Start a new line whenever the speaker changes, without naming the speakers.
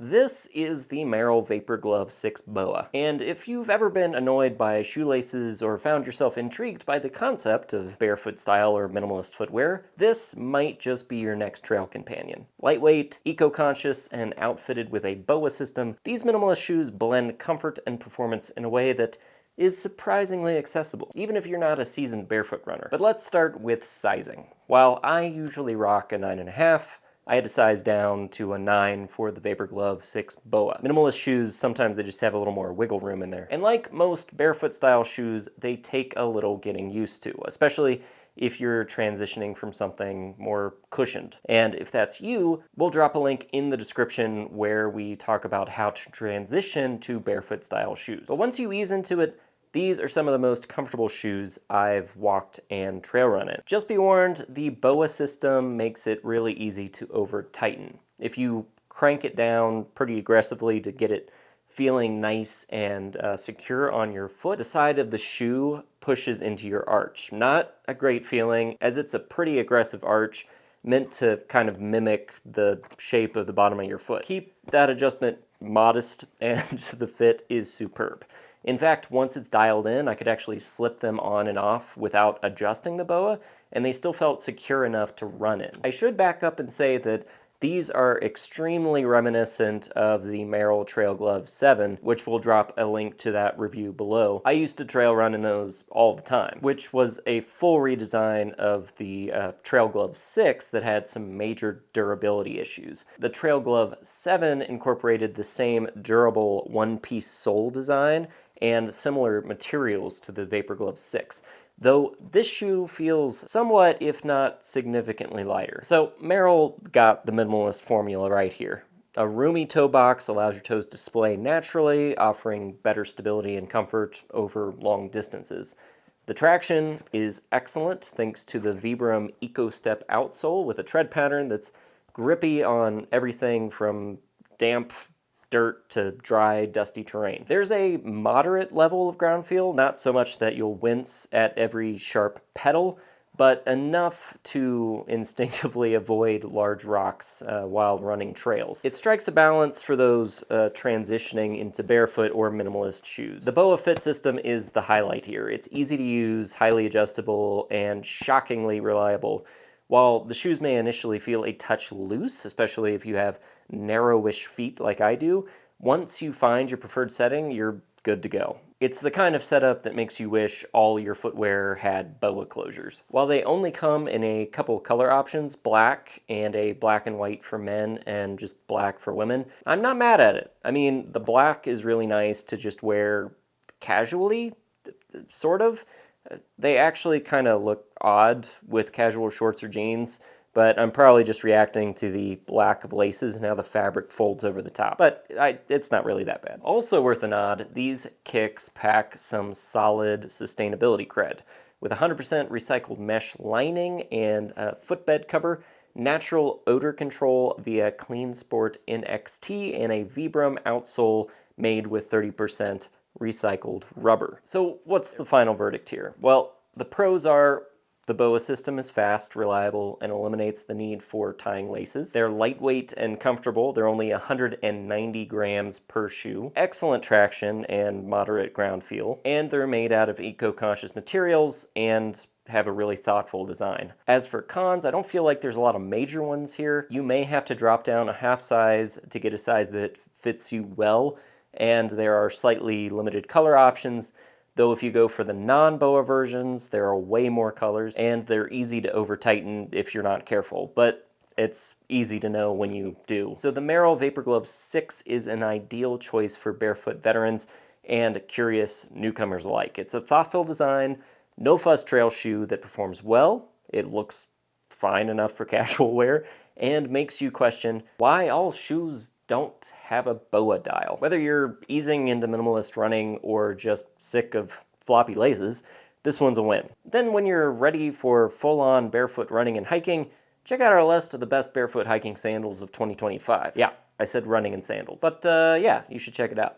This is the Merrell Vapor Glove 6 Boa, and if you've ever been annoyed by shoelaces or found yourself intrigued by the concept of barefoot style or minimalist footwear, this might just be your next trail companion. Lightweight, eco-conscious, and outfitted with a Boa system, these minimalist shoes blend comfort and performance in a way that is surprisingly accessible, even if you're not a seasoned barefoot runner. But let's start with sizing. While I usually rock a 9.5, I had to size down to a 9 for the Vapor Glove 6 Boa. Minimalist shoes, sometimes they just have a little more wiggle room in there. And like most barefoot style shoes, they take a little getting used to, especially if you're transitioning from something more cushioned. And if that's you, we'll drop a link in the description where we talk about how to transition to barefoot style shoes. But once you ease into it, these are some of the most comfortable shoes I've walked and trail run in. Just be warned, the Boa system makes it really easy to over-tighten. If you crank it down pretty aggressively to get it feeling nice and secure on your foot, the side of the shoe pushes into your arch. Not a great feeling, as it's a pretty aggressive arch meant to kind of mimic the shape of the bottom of your foot. Keep that adjustment modest and the fit is superb. In fact, once it's dialed in, I could actually slip them on and off without adjusting the Boa, and they still felt secure enough to run in. I should back up and say that these are extremely reminiscent of the Merrell Trail Glove 7, which we'll drop a link to that review below. I used to trail run in those all the time, which was a full redesign of the Trail Glove 6 that had some major durability issues. The Trail Glove 7 incorporated the same durable one-piece sole design and similar materials to the Vapor Glove 6. Though this shoe feels somewhat, if not significantly lighter. So Merrell got the minimalist formula right here. A roomy toe box allows your toes to splay naturally, offering better stability and comfort over long distances. The traction is excellent thanks to the Vibram EcoStep outsole with a tread pattern that's grippy on everything from damp dirt to dry, dusty terrain. There's a moderate level of ground feel, not so much that you'll wince at every sharp pedal, but enough to instinctively avoid large rocks while running trails. It strikes a balance for those transitioning into barefoot or minimalist shoes. The Boa Fit system is the highlight here. It's easy to use, highly adjustable, and shockingly reliable. While the shoes may initially feel a touch loose, especially if you have narrowish feet like I do, once you find your preferred setting, you're good to go. It's the kind of setup that makes you wish all your footwear had Boa closures. While they only come in a couple color options, black and a black and white for men and just black for women, I'm not mad at it. I mean, the black is really nice to just wear casually, sort of. They actually kind of look odd with casual shorts or jeans, but I'm probably just reacting to the lack of laces and how the fabric folds over the top. But it's not really that bad. Also worth a nod, these kicks pack some solid sustainability cred. With 100% recycled mesh lining and a footbed cover, natural odor control via Clean Sport NXT, and a Vibram outsole made with 30% recycled rubber. So what's the final verdict here? Well, the pros are the Boa system is fast, reliable, and eliminates the need for tying laces. They're lightweight and comfortable. They're only 190 grams per shoe. Excellent traction and moderate ground feel. And they're made out of eco-conscious materials and have a really thoughtful design. As for cons, I don't feel like there's a lot of major ones here. You may have to drop down a half size to get a size that fits you well, and there are slightly limited color options, though if you go for the non-Boa versions, there are way more colors, and they're easy to over-tighten if you're not careful, but it's easy to know when you do. So the Merrell Vapor Glove 6 is an ideal choice for barefoot veterans and curious newcomers alike. It's a thoughtful design, no-fuss trail shoe that performs well, it looks fine enough for casual wear, and makes you question why all shoes don't have a Boa dial. Whether you're easing into minimalist running or just sick of floppy laces, this one's a win. Then when you're ready for full-on barefoot running and hiking, check out our list of the best barefoot hiking sandals of 2025. Yeah, I said running and sandals. But yeah, you should check it out.